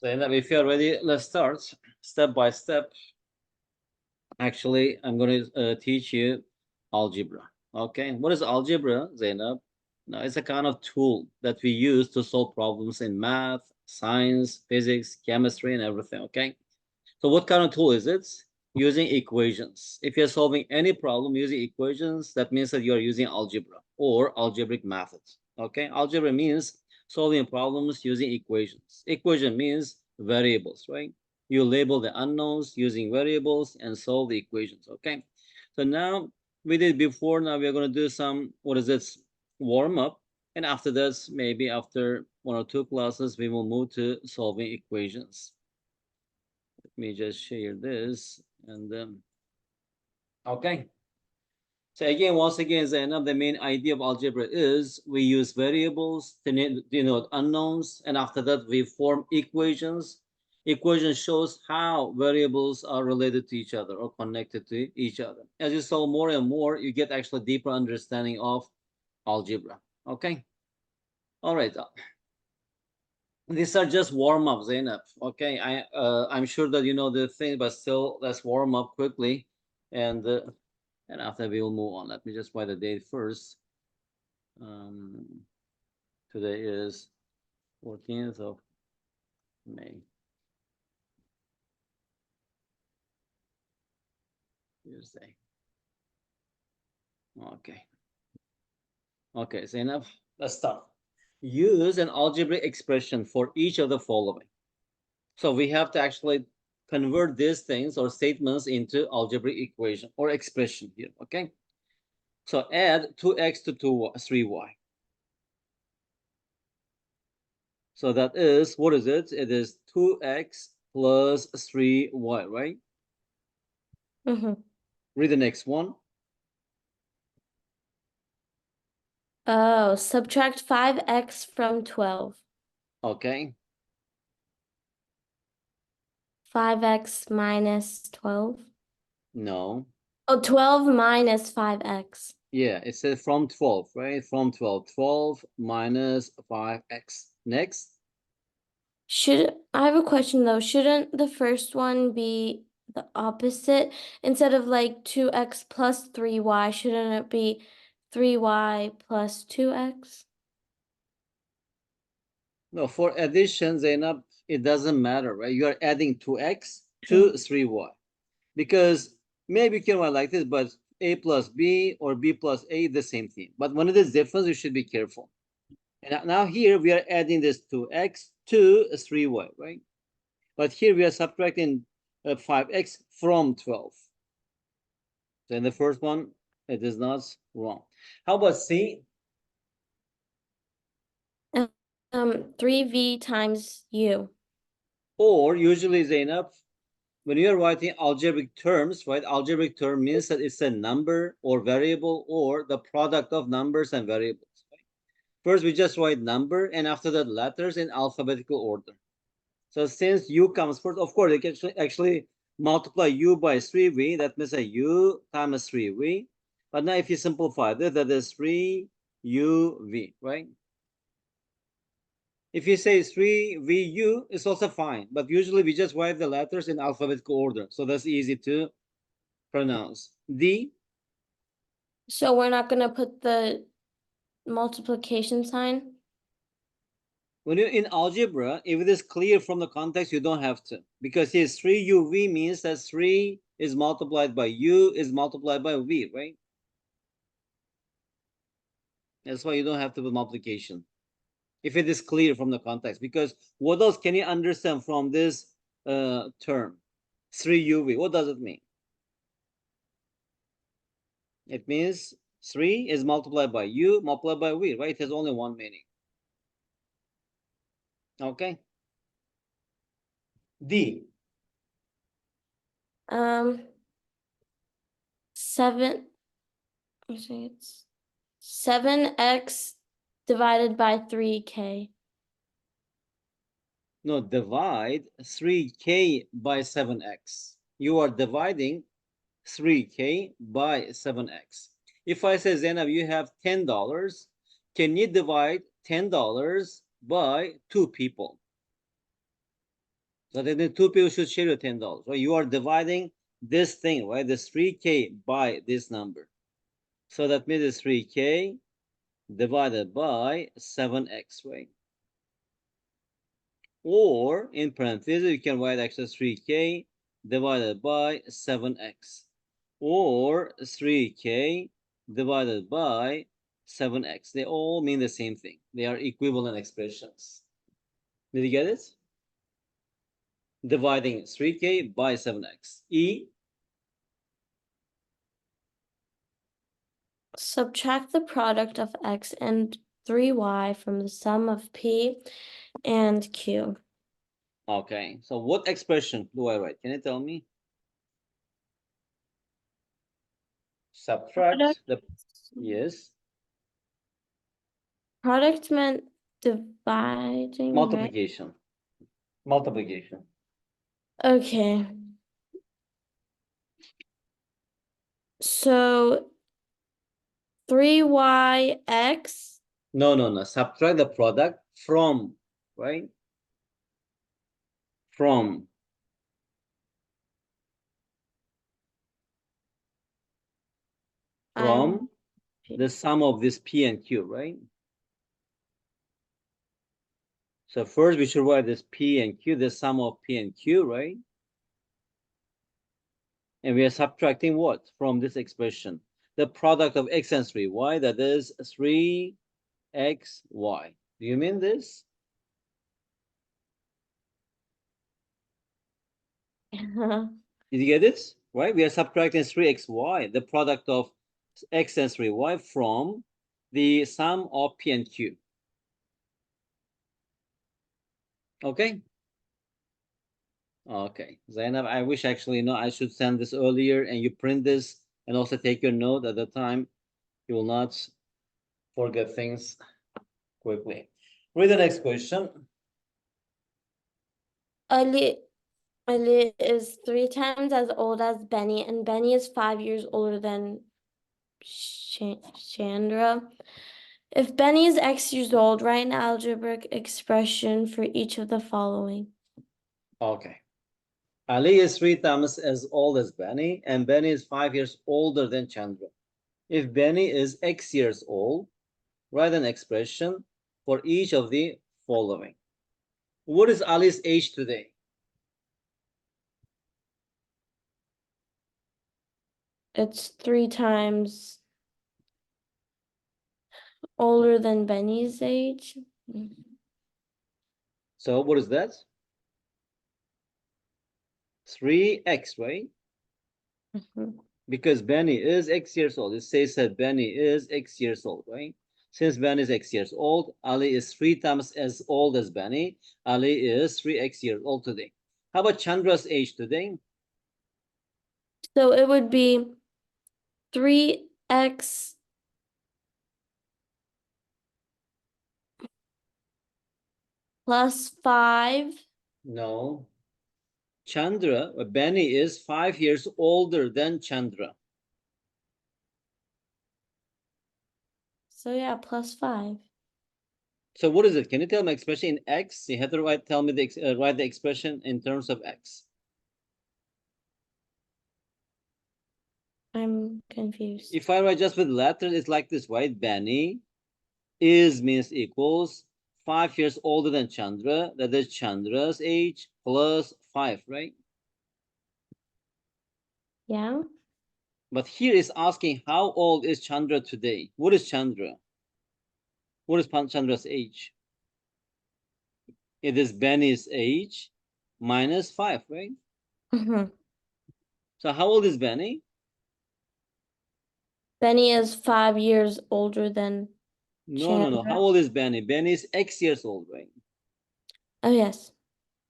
Zeynep, if you're ready, let's start step by step. Actually, I'm going to teach you algebra. Okay, what is algebra, Zeynep? Now, it's a kind of tool that we use to solve problems in math, science, physics, chemistry, and everything. Okay, so what kind of tool is it? Using equations. If you're solving any problem using equations, that means that you're using algebra or algebraic methods. Okay, algebra means solving problems using equations. Equation means variables, right? You label the unknowns using variables and solve the equations. Okay, so now we did before. Now we're going to do some, what is this, warm up, and after this, maybe after 1 or 2 classes, we will move to solving equations. Let me just share this and okay. So again, once again, Zainab, the main idea of algebra is we use variables to denote unknowns, and after that we form equations. Equation shows how variables are related to each other or connected to each other. As you solve more and more, you get actually deeper understanding of algebra. Okay. All right. These are just warm-ups, Zainab. Okay, I'm sure that you know the thing, but still, let's warm up quickly, and after we will move on. Let me just write the date first. Um, Today is 14th of May. Tuesday. Okay. Okay, Zainab, let's start. Use an algebraic expression for each of the following. So we have to actually convert these things or statements into algebraic equation or expression here. Okay. So add 2x to 3y. So that is, what is it? It is 2x plus 3y, right? Mm-hmm. Read the next one. Oh, subtract 5x from 12. Okay. 5x minus 12. No. Oh, 12 minus 5x. Yeah, it says from 12, right? From 12. 12 minus 5x. Next. I have a question though. Shouldn't the first one be the opposite? Instead of like 2x plus 3y, shouldn't it be 3y plus 2x? No, for addition, Zainab, it doesn't matter, right? You are adding 2x to True. 3y. Because maybe you can write like this, but a plus b or b plus a, the same thing. But when it is different, you should be careful. And now here we are adding this 2x to 3y, right? But here we are subtracting 5x from 12. So in the first one, it is not wrong. How about C? 3v times u. Or usually, Zainab, when you're writing algebraic terms, right? Algebraic term means that it's a number or variable or the product of numbers and variables. Right? First, we just write number, and after that, letters in alphabetical order. So since u comes first, of course, you can actually multiply u by 3v. That means a u times 3v. But now if you simplify this, that is 3uv, right? If you say 3vu, it's also fine. But usually we just write the letters in alphabetical order. So that's easy to pronounce. D. So we're not going to put the multiplication sign? When you're in algebra, if it is clear from the context, you don't have to. Because here 3uv means that 3 is multiplied by u is multiplied by v, right? That's why you don't have to put multiplication. If it is clear from the context. Because what else can you understand from this term? 3uv. What does it mean? It means 3 is multiplied by u multiplied by v, right? It has only one meaning. Okay. D. 7, it's 7x divided by 3k. No, divide 3k by 7x. You are dividing 3k by 7x. If I say, Zainab, you have $10, can you divide $10 by 2 people? So then the two people should share your $10. Right? You are dividing this thing, right? This 3K by this number. So that means it's 3K divided by 7x, right? Or in parentheses, you can write actually 3K divided by 7x. Or 3K divided by 7x. They all mean the same thing. They are equivalent expressions. Did you get it? Dividing 3K by 7x. E. Subtract the product of x and 3y from the sum of p and q. Okay, so what expression do I write? Can you tell me? Subtract the, yes, Product meant dividing, right? multiplication. Multiplication. Okay. So 3yx. No. Subtract the product from, right? From the sum of this P and Q, right? So first we should write this P and Q, the sum of P and Q, right? And we are subtracting what from this expression? The product of x and 3y, that is 3xy. Do you mean this? Did you get it? Right? We are subtracting 3xy, the product of x and 3y from the sum of P and Q. Okay? Okay. Zainab, I wish actually, I should send this earlier and you print this and also take your note at the time. You will not forget things quickly. Read the next question. Ali is 3 times as old as Benny, and Benny is 5 years older than Chandra. If Benny is x years old, write an algebraic expression for each of the following. Okay. Ali is 3 times as old as Benny, and Benny is 5 years older than Chandra. If Benny is x years old, write an expression for each of the following. What is Ali's age today? It's 3 times older than Benny's age. So what is that? 3x, right? Because Benny is x years old. It says that Benny is x years old, right? Since Benny is x years old, Ali is 3 times as old as Benny. Ali is 3x years old today. How about Chandra's age today? So it would be 3x plus 5. No. Chandra, Benny is 5 years older than Chandra. So yeah, plus 5. So what is it? Can you tell me expression in x? You have to write the expression in terms of x. I'm confused. If I write just with letters, it's like this, right? Benny is means equals 5 years older than Chandra. That is Chandra's age plus 5, right? Yeah. But here is asking how old is Chandra today? What is Chandra? What is Chandra's age? It is Benny's age minus 5, right? So how old is Benny? Benny is 5 years older than No. How old is Benny? Benny is X years old, right? Oh, yes.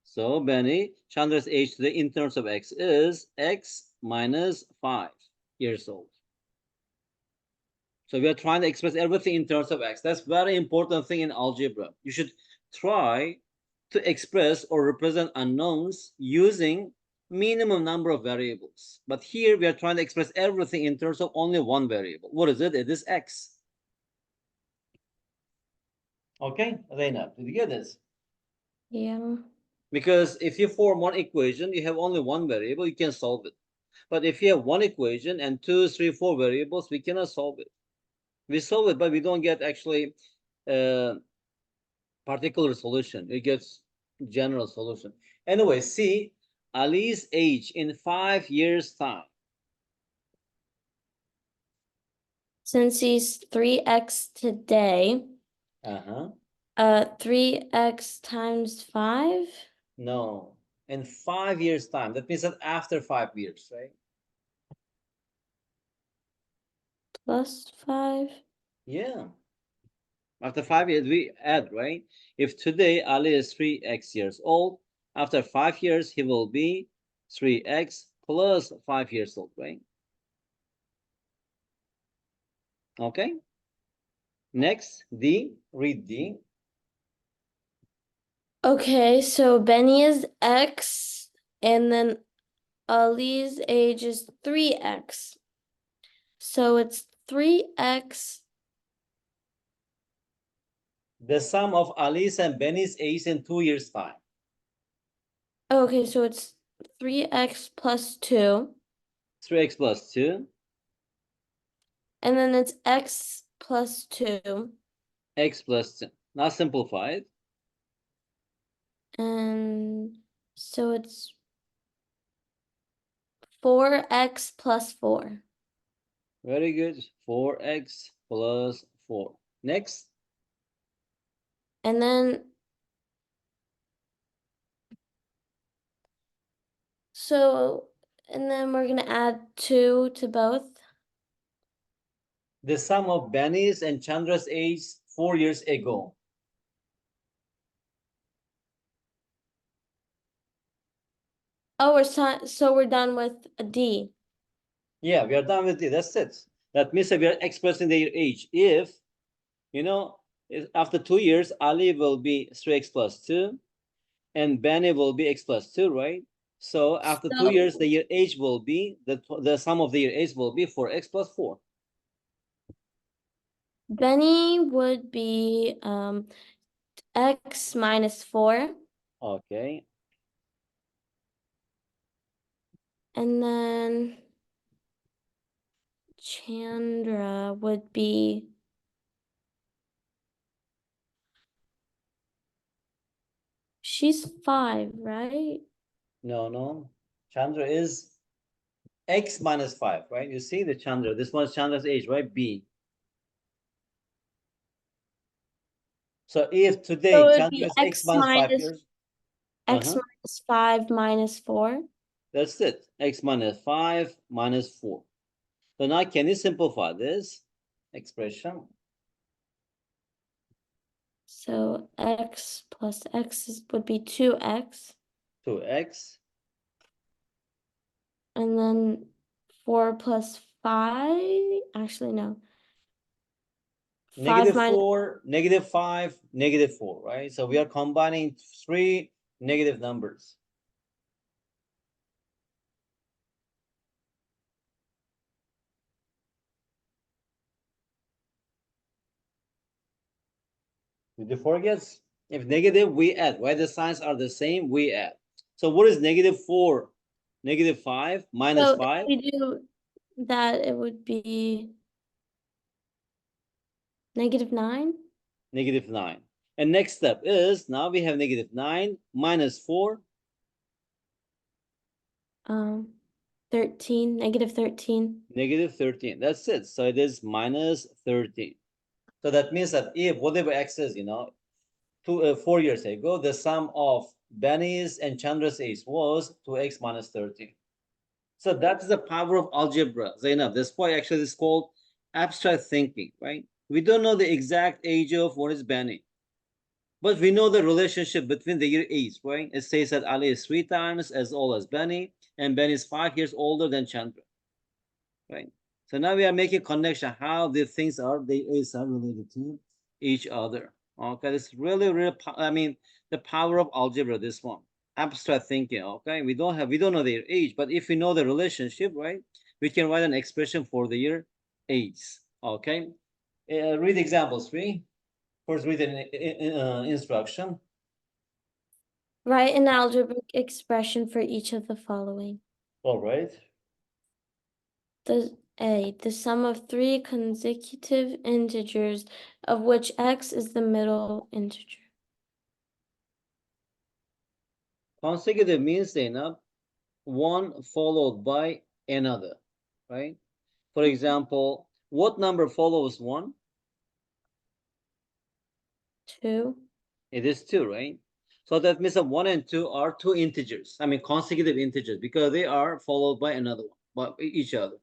So Benny, Chandra's age today in terms of X is X minus 5 years old. So we are trying to express everything in terms of X. That's very important thing in algebra. You should try to express or represent unknowns using minimum number of variables. But here we are trying to express everything in terms of only one variable. What is it? It is X. Okay, Zeynep, did you get this? Yeah. Because if you form one equation, you have only one variable, you can solve it. But if you have one equation and 2, 3, 4 variables, we cannot solve it. We solve it, but we don't get actually particular solution. It gets general solution. Anyway, see Ali's age in 5 years' time. Since he's 3x today, Uh-huh. 3x times 5 No. In 5 years' time. That means that after 5 years, right? plus 5. Yeah. After 5 years, we add, right? If today Ali is 3x years old, after 5 years, he will be 3x plus 5 years old, right? Okay. Next, D. Read D. Okay, so Benny is x, and then Ali's age is 3x. So it's 3x. The sum of Ali's and Benny's age in 2 years' time. Okay, so it's 3x plus 2. 3x plus 2. And then it's x plus 2. X plus 2. Now simplify it. And so it's 4x plus 4. Very good. 4x plus 4. Next. And then we're gonna add 2 to both. The sum of Benny's and Chandra's age 4 years ago. Oh, so we're done with a D. Yeah, we are done with it. That's it. That means that we are expressing their age. If, after 2 years, Ali will be 3x plus 2, and Benny will be x plus 2, right? So after 2 years, their age will be, the sum of their age will be 4x plus 4. Benny would be x minus 4. Okay. And then Chandra would be she's 5, right? No. Chandra is x minus 5, right? You see the Chandra. This one's Chandra's age, right? B. So if So today it would Chandra be is x minus 5 years, x minus 5 minus 4. that's it. X minus 5 minus 4. So now can you simplify this expression? So x plus x would be 2x. 2x. And then 4 plus 5. Actually, no. 5 minus 4, -5, -4, right? So we are combining 3 negative numbers. Did you forget? If negative, we add, right? The signs are the same, we add. So what is -4? -5 minus So 5? if we do that, it would be -9. -9. And next step is, now we have -9 minus 4. 13, -13. -13. That's it. So it is minus 13. So that means that if whatever x is, 4 years ago, the sum of Benny's and Chandra's age was 2x minus 13. So that's the power of algebra, Zainab. That's why actually it's called abstract thinking, right? We don't know the exact age of what is Benny, but we know the relationship between the year age, right? It says that Ali is 3 times as old as Benny, and Benny is 5 years older than Chandra, right? So now we are making connection how the things are, the ages are related to each other. Okay, it's really, the power of algebra, this one. Abstract thinking, okay? We don't know their age, but if we know the relationship, right, we can write an expression for their age, okay? Read example 3. First, read an instruction. Write an algebraic expression for each of the following. All right. The sum of three consecutive integers of which x is the middle integer. Consecutive means, Zainab, one followed by another, right? For example, what number follows one? 2. It is 2, right? So that means that 1 and 2 are two integers. I mean, consecutive integers, because they are followed by another one, by each other.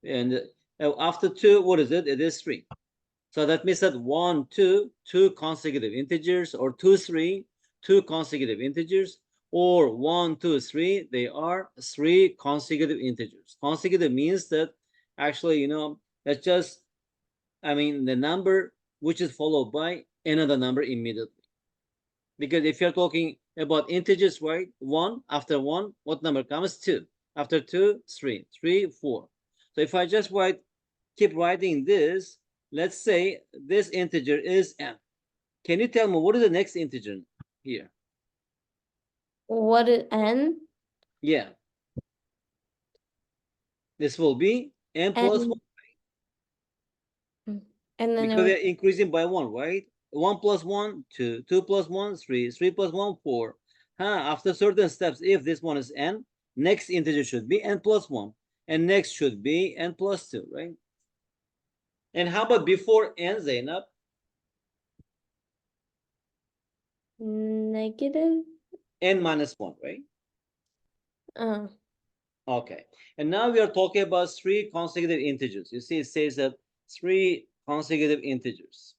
And after 2, what is it? It is 3. So that means that 1, 2, two consecutive integers, or 2, 3, two consecutive integers, or 1, 2, 3, they are three consecutive integers. Consecutive means that actually, that's just, I mean, the number which is followed by another number immediately. Because if you're talking about integers, right? 1, after 1, what number comes? 2. After 2, 3. 3, 4. So if I just keep writing this, let's say this integer is n. Can you tell me what is the next integer here? What is n? Yeah, this will be n plus 1, And then it because would they're increasing by 1, right? 1 plus 1, 2. 2 plus 1, 3. 3 plus 1, 4. After certain steps, if this one is n, next integer should be n plus 1. And next should be n plus 2, right? And how about before n, Zainab? negative. N minus 1, right? Oh, Okay. And now we are talking about three consecutive integers. You see, it says that three consecutive integers.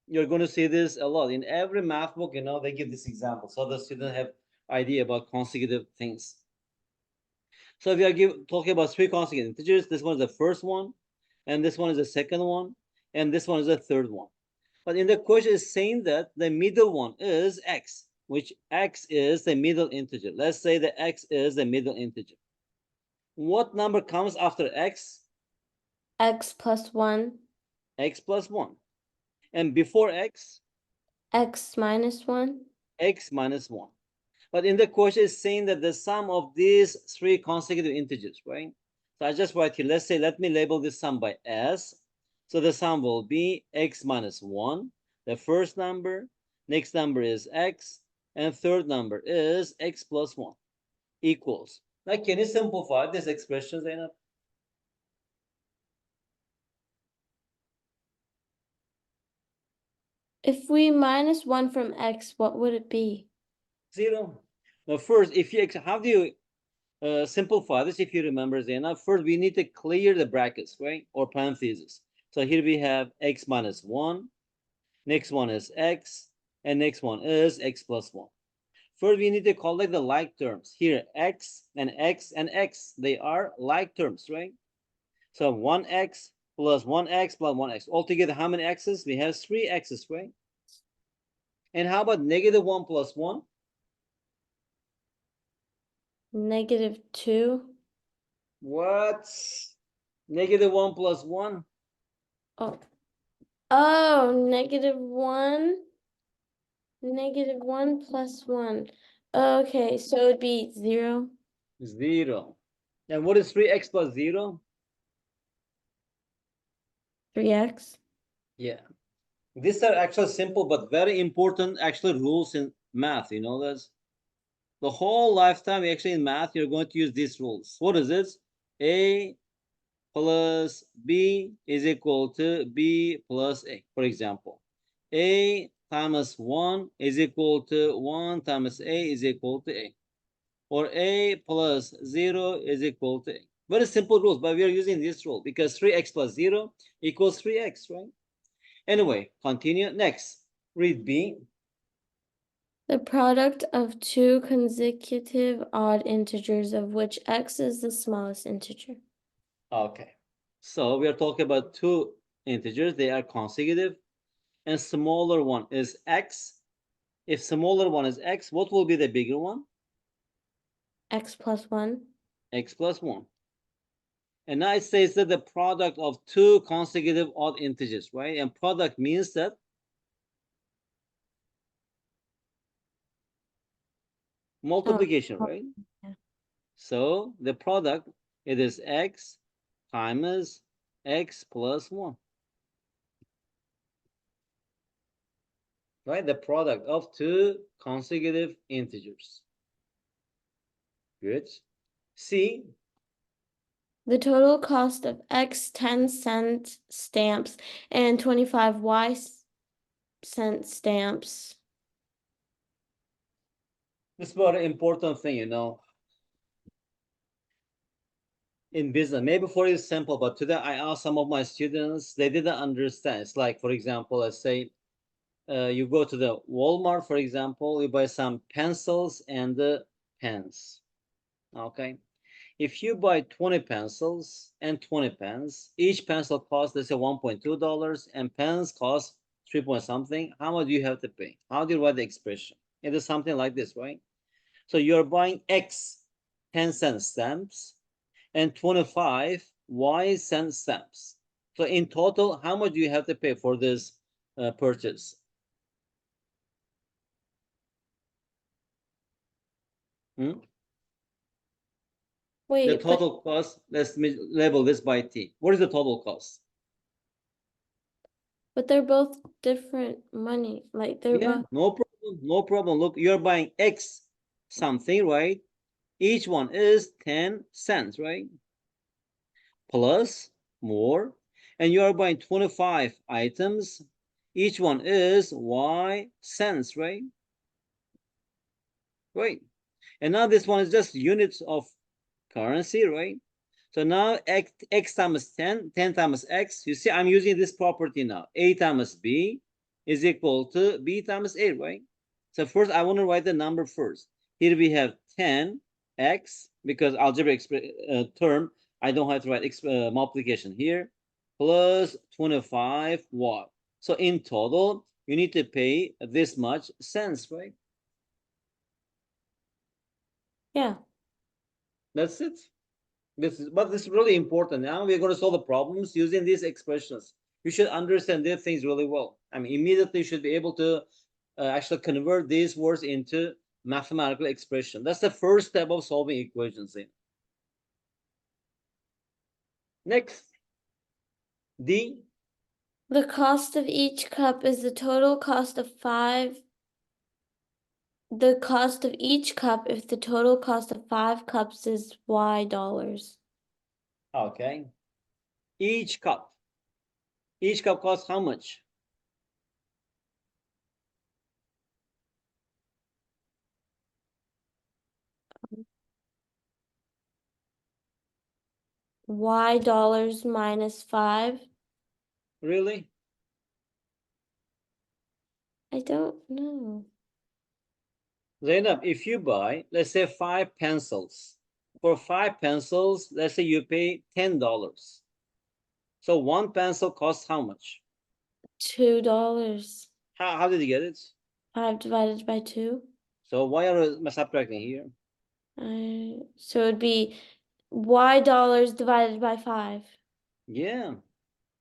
You're going to see this a lot. In every math book, they give this example, so the student have idea about consecutive things. So we are talking about three consecutive integers. This one is the first one, and this one is the second one, and this one is the third one. But in the question is saying that the middle one is x, which x is the middle integer. Let's say the x is the middle integer. What number comes after x? x plus 1, X plus 1. And before x? x minus 1. X minus 1. But in the question is saying that the sum of these three consecutive integers, right? So I just write here, let's say, let me label this sum by s. So the sum will be x minus 1, the first number, next number is x, and third number is x plus 1, equals. Now, can you simplify this expression, Zainab? If we minus 1 from x, what would it be? 0. Now, first, how do you simplify this? If you remember, Zainab, first we need to clear the brackets, right? Or parentheses. So here we have x minus 1, next one is x, and next one is x plus 1. First, we need to collect the like terms. Here, x and x and x, they are like terms, right? So 1x plus 1x plus 1x. Altogether, how many x's? We have 3 x's, right? And how about negative 1 plus 1? Negative 2. What? Negative 1 plus 1? Oh, negative 1. Negative 1 plus 1. Okay, so it'd be 0. 0. And what is 3x plus 0? 3x. Yeah. These are actually simple but very important actually rules in math. You know this? The whole lifetime actually in math, you're going to use these rules. What is this? A plus B is equal to B plus A, for example. A times 1 is equal to 1 times A is equal to A. Or A plus 0 is equal to A. Very simple rules, but we are using this rule because 3x plus 0 equals 3x, right? Anyway, continue. Next, read B. The product of two consecutive odd integers of which x is the smallest integer. Okay. So we are talking about two integers. They are consecutive. And smaller one is x. If smaller one is x, what will be the bigger one? X plus 1. X plus 1. And now it says that the product of two consecutive odd integers, right? And product means that Multiplication, Oh, right? yeah. So the product, it is x times x plus 1. Right? The product of two consecutive integers. Good. C, The total cost of X 10-cent stamps and 25 Y-cent stamps. this is about an important thing, in business. Maybe for you it's simple, but today I asked some of my students, they didn't understand. It's like, for example, let's say you go to the Walmart, for example, you buy some pencils and pens. Okay. If you buy 20 pencils and 20 pens, each pencil costs, let's say, $1.2, and pens cost 3 point something. How much do you have to pay? How do you write the expression? It is something like this, right? So you're buying X 10-cent stamps and 25 Y-cent stamps. So in total, how much do you have to pay for this purchase? Hmm? The Wait, but total cost, let's label this by T. What is the total cost? they're both different money. Like they're Yeah, both no problem, no problem. Look, you're buying X something, right? Each one is 10 cents, right? Plus more. And you are buying 25 items. Each one is Y cents, right? Right. And now this one is just units of currency, right? So now x times 10, 10 times x. You see, I'm using this property now. A times b is equal to b times a, right? So first, I want to write the number first. Here we have 10x, because algebraic term, I don't have to write multiplication here, plus 25y. So in total, you need to pay this much cents, right? yeah. That's it. This is really important. Now we're going to solve the problems using these expressions. You should understand these things really well. I mean, immediately you should be able to actually convert these words into mathematical expression. That's the first step of solving equations. Next, D. The cost of each cup is the total cost of the cost of each cup if the total cost of 5 cups is $Y. Okay. Each cup. Each cup costs how much? $Y minus 5. Really? I don't know. Zainab, if you buy, let's say, 5 pencils. For 5 pencils, let's say you pay $10. So one pencil costs how much? $2. How did you get it? 5 divided by 2. So why are we subtracting here? So it'd be $Y divided by 5. Yeah,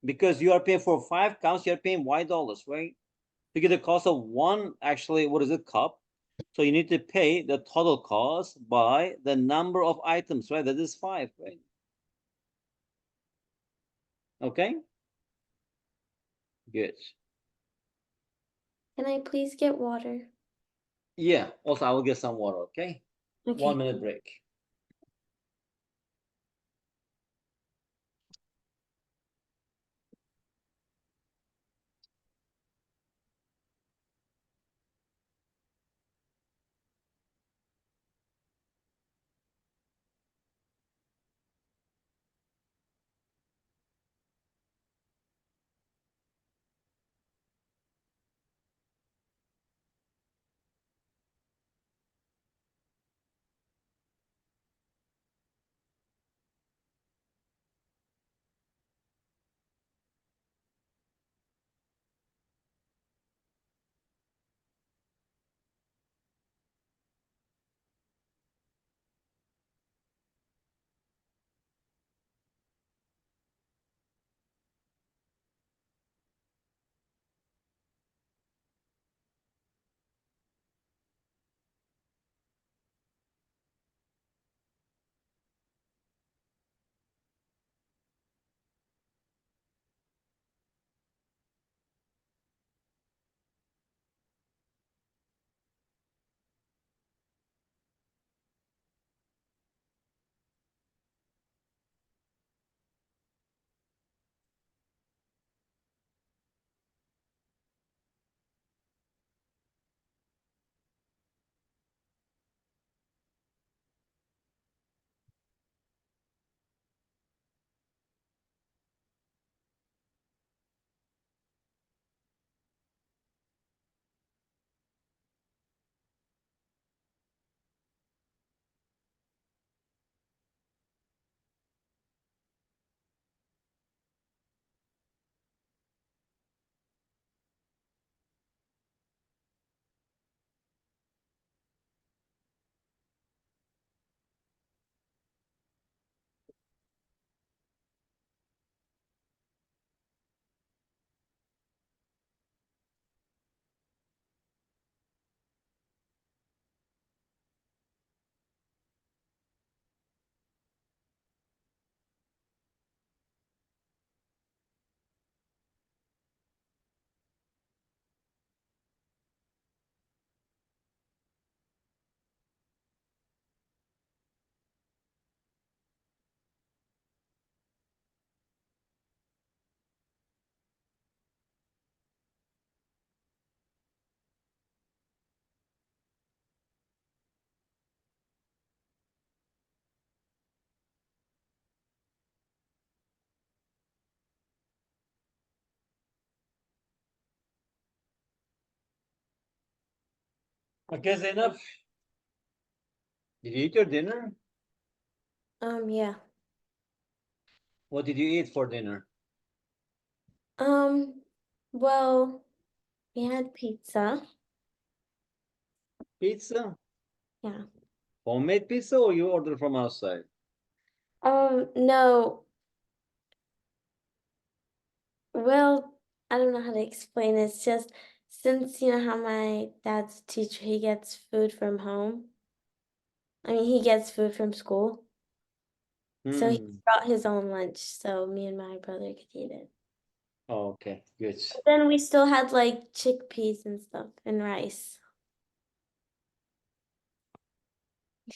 because you are paying for 5 cups, you're paying $Y, right? To get the cost of one, actually, what is it, cup? So you need to pay the total cost by the number of items, right? That is 5, right? Okay, good. Can I please get water? Yeah, also I will get some water, okay? Okay. 1 minute break. Okay, Zeynep. Did you eat your dinner? Yeah. What did you eat for dinner? Um, well, we had pizza. Pizza? Yeah. Homemade pizza or you ordered from outside? No. Well, I don't know how to explain it. It's just since you know how my dad's a teacher, he gets food from home. I mean, he gets food from school. So he Hmm. brought his own lunch, so me and my brother could eat it. Oh, okay, good. But then we still had like chickpeas and stuff and rice.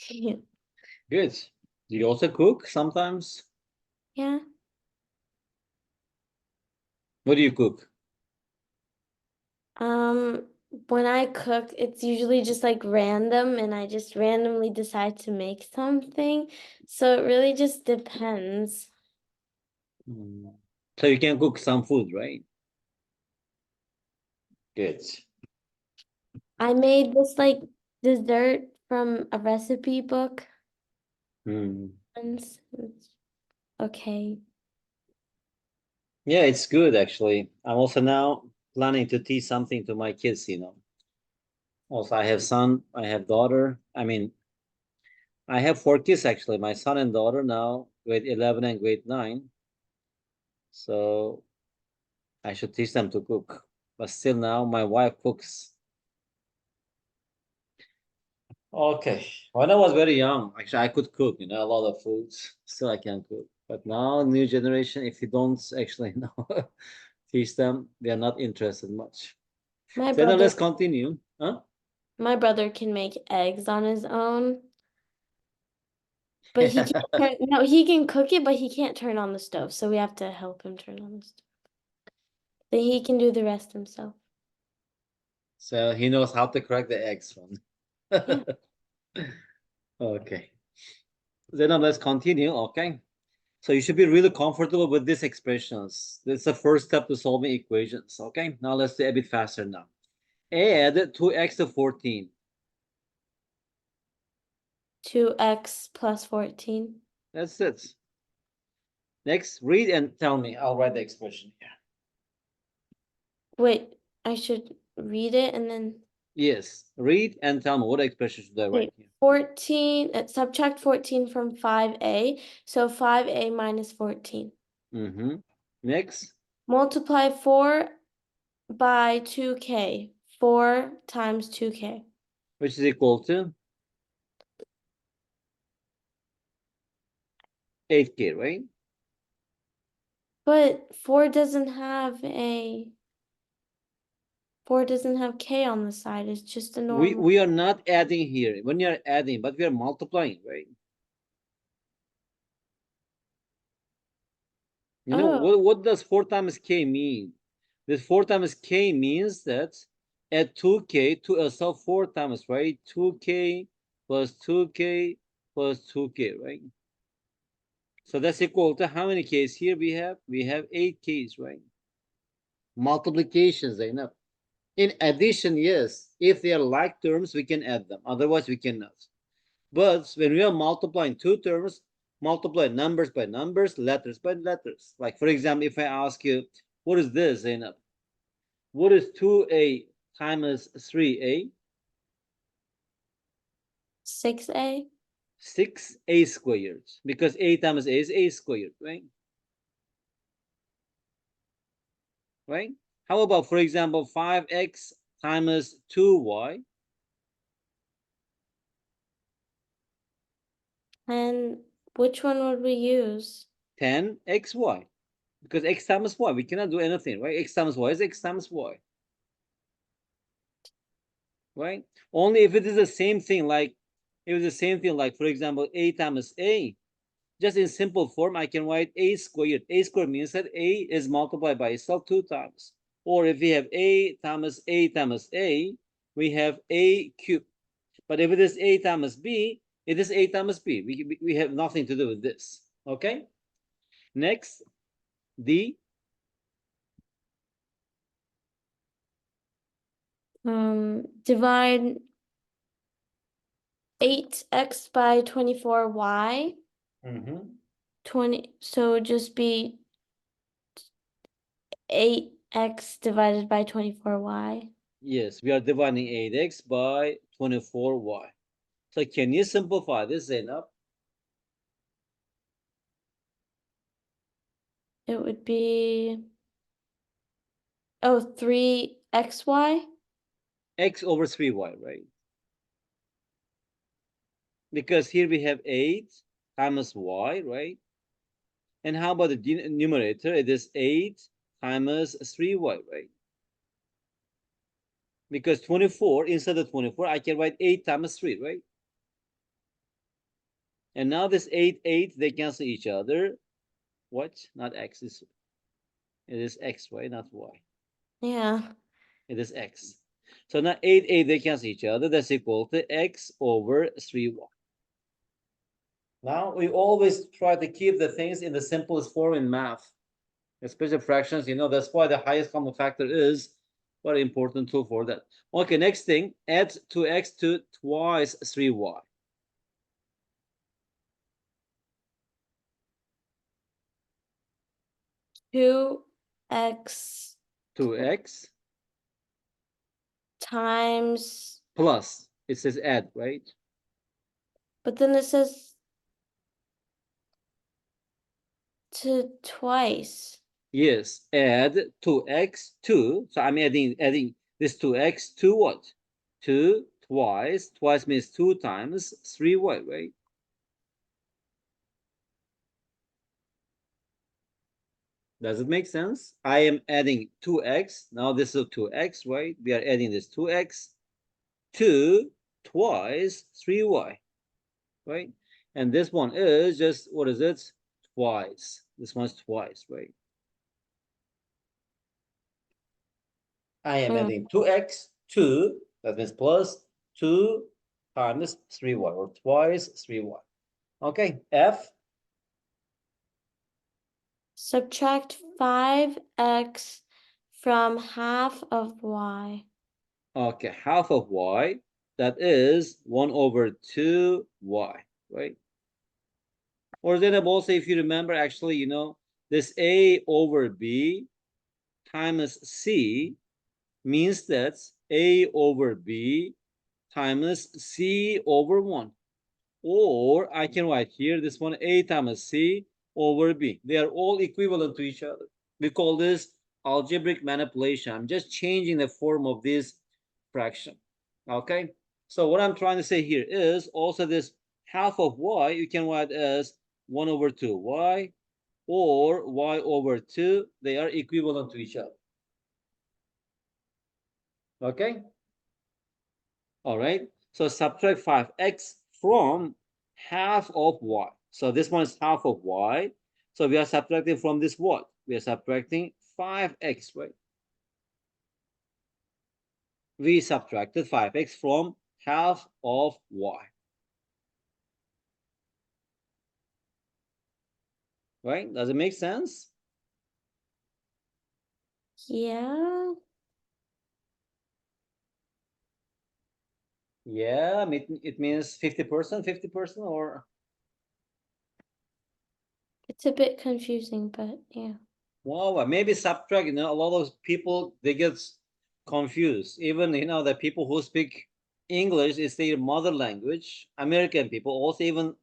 Yeah. Good. Do you also cook sometimes? Yeah. What do you cook? When I cook, it's usually just like random and I just randomly decide to make something. So it really just depends. Hmm. So you can cook some food, right? Good. I made this like dessert from a recipe book Hmm. once. It's okay. Yeah, it's good actually. I'm also now planning to teach something to my kids. Also, I have son, I have daughter. I mean, I have 4 kids actually. My son and daughter now, grade 11 and grade 9. So I should teach them to cook. But still now my wife cooks. Okay. When I was very young, actually I could cook, a lot of foods. Still I can cook. But now new generation, if you don't actually teach them, they are not interested much. My So now brother let's continue. Huh? my brother can make eggs on his own, but he can't no, he can cook it, but he can't turn on the stove, so we have to help him turn on the stove. But he can do the rest himself. So he knows how to crack the eggs from. Yeah. Okay. Then now let's continue. Okay. So you should be really comfortable with these expressions. That's the first step to solving equations. Okay. Now let's do a bit faster now. Add 2x to 14. 2x plus 14. That's it. Next, read and tell me. I'll write the expression here. Wait, I should read it and then Yes. Read and tell me what expression should I write wait. here. 14, subtract 14 from 5a, so 5a minus 14. Mm-hmm. Next, Multiply 4 by 2k. 4 times 2k. which is equal to 8k, right? But 4 doesn't have k on the side. It's just a We normal. we are not adding here. When you're adding, but we are multiplying, right? You know Oh, what does 4 times k mean? This 4 times k means that add 2k to yourself 4 times, right? 2k plus 2k plus 2k, right? So that's equal to how many k's here we have? We have 8k's, right? Multiplications, enough. In addition, yes, if they are like terms, we can add them. Otherwise, we cannot. But when we are multiplying two terms, multiply numbers by numbers, letters by letters. Like, for example, if I ask you, what is this, Zeynep? What is 2a times 3a? 6a. 6a squared. Because a times a is a squared, right? Right? How about, for example, 5x times 2y? And which one would we use? 10xy. Because x times y, we cannot do anything, right? X times y is x times y, right? Only if it is the same thing, like it was the same thing, like for example, a times a. Just in simple form, I can write a squared. A squared means that a is multiplied by itself 2 times. Or if we have a times a, we have a cubed. But if it is a times b, it is a times b. We have nothing to do with this. Okay? Next, d. Divide 8x by 24y. Mm-hmm. 20, so it'd just be 8x divided by 24y. Yes, we are dividing 8x by 24y. So can you simplify this, Zeynep? It would be, 3xy. X over 3y, right? Because here we have 8 times y, right? And how about the numerator? It is 8 times 3y, right? Because 24, instead of 24, I can write 8 times 3, right? And now this 8, they cancel each other. What? Not x. It is x, right? Not y. Yeah. It is x. So now 8, they cancel each other. That's equal to x over 3y. Now we always try to keep the things in the simplest form in math, especially fractions. That's why the highest common factor is very important tool for that. Okay, next thing, add 2x to twice 3y. 2x 2x times, plus, it says add, right? but then it says to twice. Yes, add 2x to, so I'm adding this 2x to what? To twice. Twice means 2 times 3y, right? Does it make sense? I am adding 2x. Now this is 2x, right? We are adding this 2x to twice 3y, right? And this one is just, what is it? Twice. This one's twice, right? I am adding 2x to, that means plus 2 times 3y, or twice 3y. Okay, F. Subtract 5x from half of y. Okay, half of y, that is 1 over 2y, right? Or then also, if you remember, actually, this a over b times c means that's a over b times c over 1. Or I can write here this one a times c over b. They are all equivalent to each other. We call this algebraic manipulation. I'm just changing the form of this fraction. Okay? So what I'm trying to say here is also this half of y, you can write as 1 over 2y or y over 2. They are equivalent to each other. Okay? All right. So subtract 5x from half of y. So this one is half of y. So we are subtracting from this what? We are subtracting 5x, right? We subtracted 5x from half of y. Right? Does it make sense? Yeah. Yeah, it means 50%, 50%, or It's a bit confusing, but yeah. wow, maybe subtract, a lot of people, they get confused. Even, the people who speak English is their mother language. American people also, even,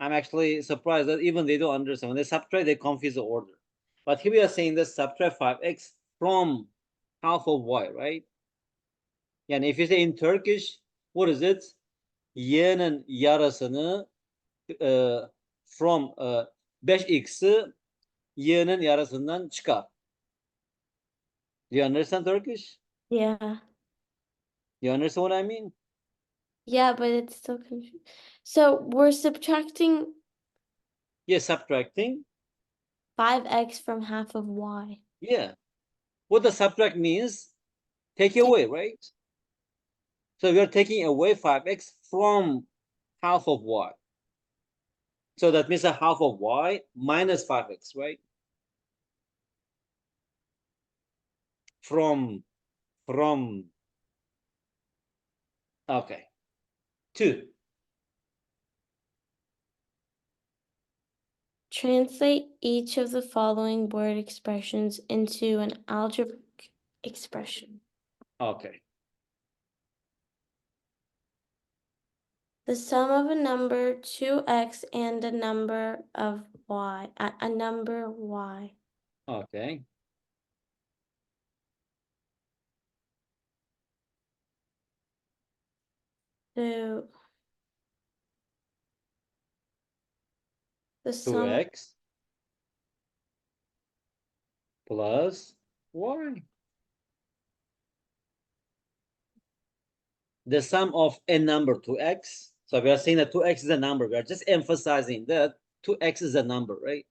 I'm actually surprised that even they don't understand. When they subtract, they confuse the order. But here we are saying that subtract 5x from half of y, right? Yani if you say in Turkish, what is it? Y'nin yarısını e, from 5x'i y'nin yarısından çıkar. Do you understand Turkish? Yeah. You understand what I mean? Yeah, but it's still confusing. So we're subtracting Yeah, subtracting. 5x from half of y. Yeah. What the subtract means, take Take- away, right? So we are taking away 5x from half of y. So that means a half of y minus 5x, right? From, okay, 2. Translate each of the following word expressions into an algebraic expression. Okay. The sum of a number 2x and a number of y, a number y. Okay. So the sum 2x plus y. The sum of a number 2x. So we are saying that 2x is a number. We are just emphasizing that 2x is a number, right?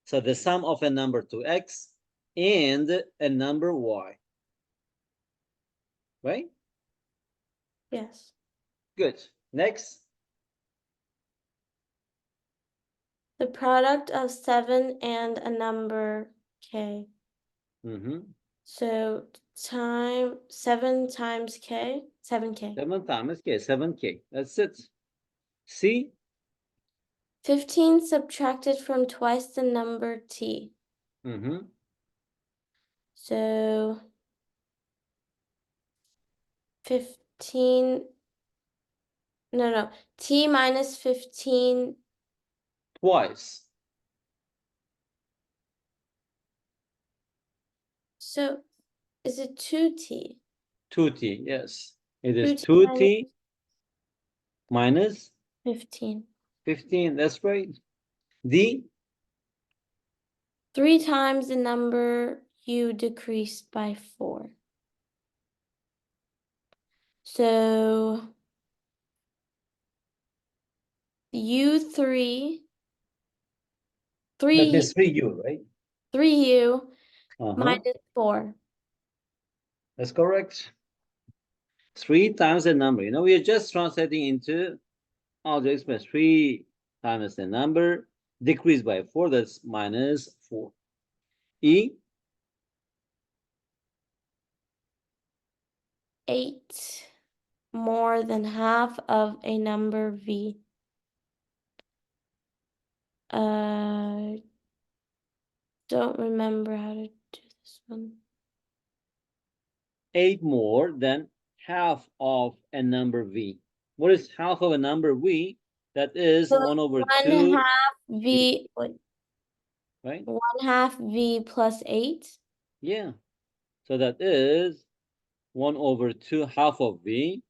So the sum of a number 2x and a number y. Right? yes. Good. Next. The product of 7 and a number k. So 7 times k, 7k. 7 times k, 7k. That's it. C. 15 subtracted from twice the number t. So 15, no, t minus 15. Twice. So is it 2t? 2t, yes. It is 2t 2t minus 15. 15. That's right. D. 3 times the number u decreased by 4. So u3, That 3, is 3u, right? 3u Uh-huh. minus 4. That's correct. 3 times the number. You know, we are just translating into algebra express. 3 times the number decreased by 4. That's minus 4. E. 8 more than half of a number v. Don't remember how to do this one. 8 more than half of a number v. What is half of a number v? That is So 1 over 1 2 half v, right? 1 half v plus 8. Yeah. So that is 1 over 2 half of v.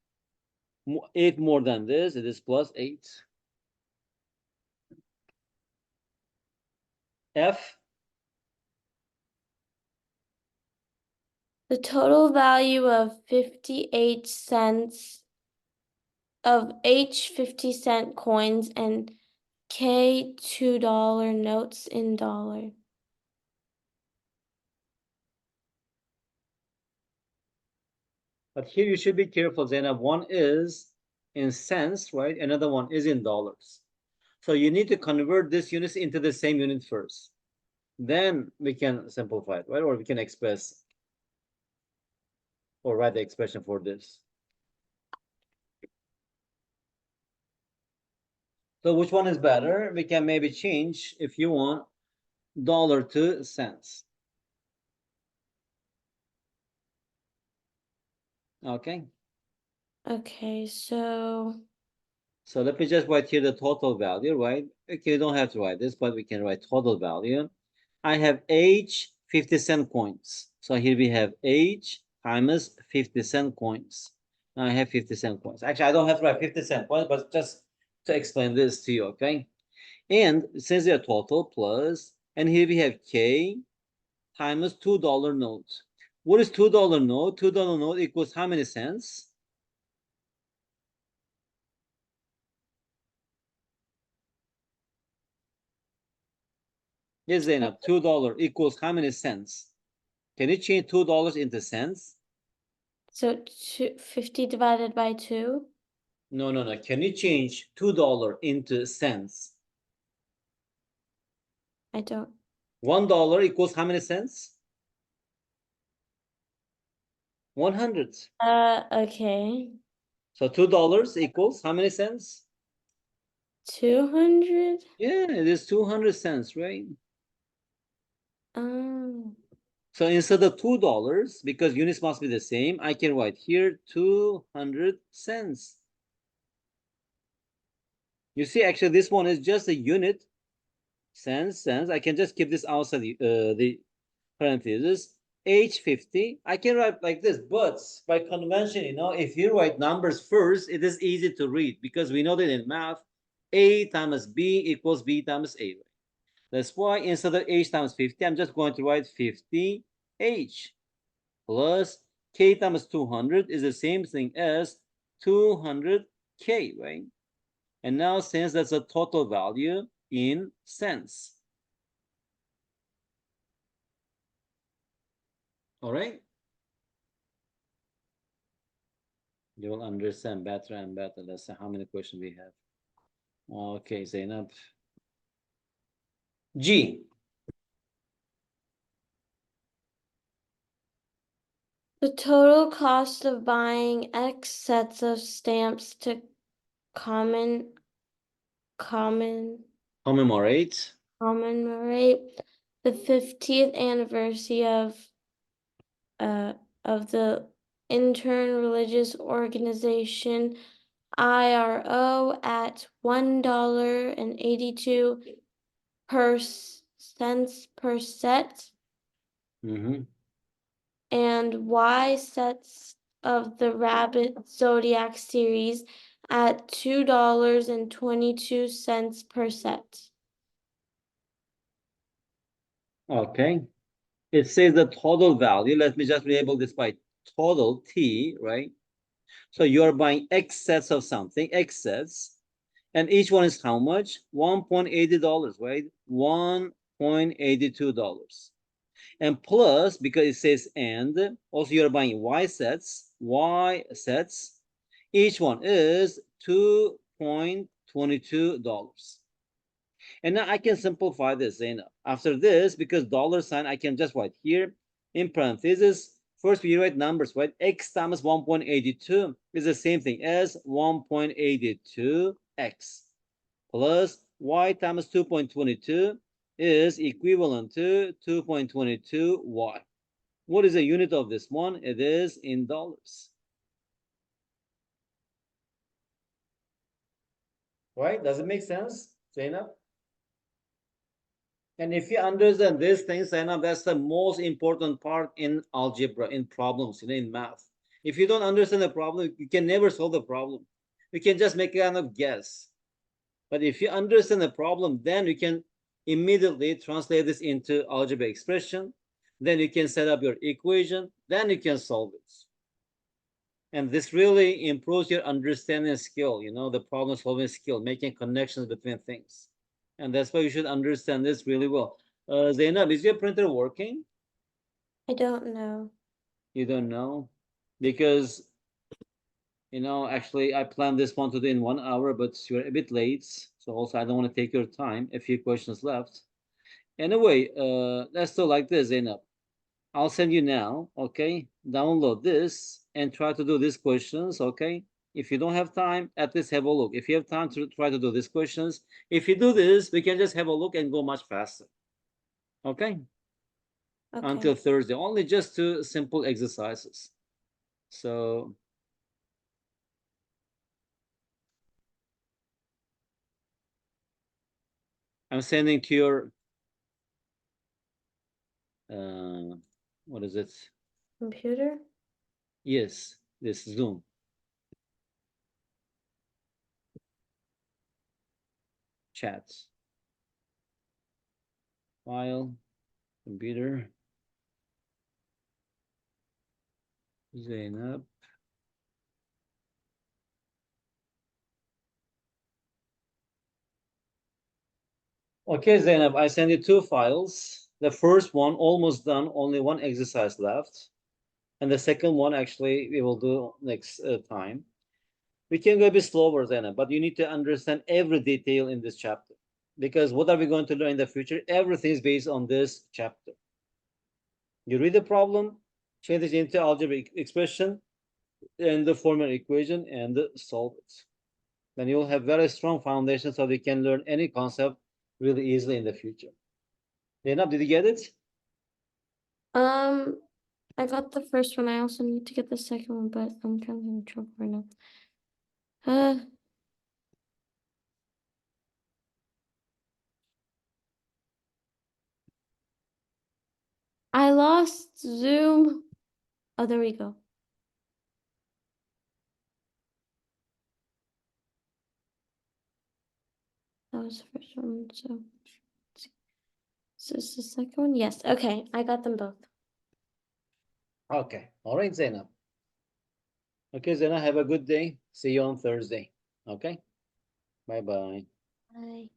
8 more than this, it is plus 8. F. The total value of 58 cents of H 50-cent coins and K $2 notes in dollar. But here you should be careful, Zainab. One is in cents, right? Another one is in dollars. So you need to convert this units into the same unit first. Then we can simplify it, right? Or we can express or write the expression for this. So which one is better? We can maybe change, if you want, dollar to cents. Okay. Okay, so let me just write here the total value, right? Okay, you don't have to write this, but we can write total value. I have H 50-cent coins. So here we have H times 50-cent coins. Now I have 50-cent coins. Actually, I don't have to write 50-cent coins, but just to explain this to you, okay? And since they're total plus, and here we have K times $2 note. What is $2 note? $2 note equals how many cents? Yes, Zainab, $2 equals how many cents? Can you change $2 into cents? so 50 divided by 2? No. Can you change $2 into cents? I don't. $1 equals how many cents? 100. Okay. So $2 equals how many cents? 200? Yeah, it is 200 cents, right? Oh. So instead of $2, because units must be the same, I can write here 200 cents. You see, actually, this one is just a unit. Cents. I can just keep this outside the parentheses. H50, I can write like this, but by convention, if you write numbers first, it is easy to read because we know that in math, A times B equals B times A. That's why instead of H times 50, I'm just going to write 50H plus K times 200 is the same thing as 200K, right? And now since that's a total value in cents. All right? You will understand better and better. Let's see how many questions we have. Okay, Zeynep. G. The total cost of buying X sets of stamps to common Commemorate. commemorate the 50th anniversary of the intern religious organization IRO at $1.82 cents per set, and Y sets of the Rabbit Zodiac series at $2.22 per set. Okay. It says the total value. Let me just label this by total T, right? So you're buying X sets of something, X sets, and each one is how much? $1.80, right? $1.82. And plus, because it says and, also you're buying Y sets, each one is $2.22. And now I can simplify this, Zainab. After this, because dollar sign, I can just write here in parentheses. First, we write numbers, right? X times 1.82 is the same thing as 1.82x plus y times 2.22 is equivalent to 2.22y. What is the unit of this one? It is in dollars. Right? Does it make sense, Zainab? And if you understand these things, Zainab, that's the most important part in algebra, in problems, in math. If you don't understand the problem, you can never solve the problem. You can just make a kind of guess. But if you understand the problem, then you can immediately translate this into algebra expression. Then you can set up your equation. Then you can solve it. And this really improves your understanding skill, the problem solving skill, making connections between things. And that's why you should understand this really well. Zainab, is your printer working? I don't know. You don't know? Because, actually, I planned this one to do in 1 hour, but you're a bit late. So also, I don't want to take your time. A few questions left. Anyway, let's do like this, Zainab. I'll send you now, okay? Download this and try to do these questions, okay? If you don't have time, at least have a look. If you have time to try to do these questions, if you do this, we can just have a look and go much faster, okay? Until Thursday, only just 2 simple exercises. So I'm sending to your, what is it? Computer? Yes, this Zoom. Chats. File, computer. Zeynep. Okay, Zeynep, I sent you 2 files. The first one almost done, only one exercise left. And the second one, actually, we will do next time. We can go a bit slower, Zeynep, but you need to understand every detail in this chapter. Because what are we going to learn in the future? Everything is based on this chapter. You read the problem, change it into algebraic expression, and the formula equation, and solve it. then you'll have very strong foundation so you can learn any concept really easily in the future. Zeynep, did you get it? Um, I got the first one. I also need to get the second one, but I'm kind of in trouble right now. I lost Zoom. Oh, there we go. That was the first one. So, let's see. Is this the second one? Yes. Okay, I got them both. Okay. All right, Zeynep. Okay, Zeynep, have a good day. See you on Thursday. Okay. Bye bye. Bye.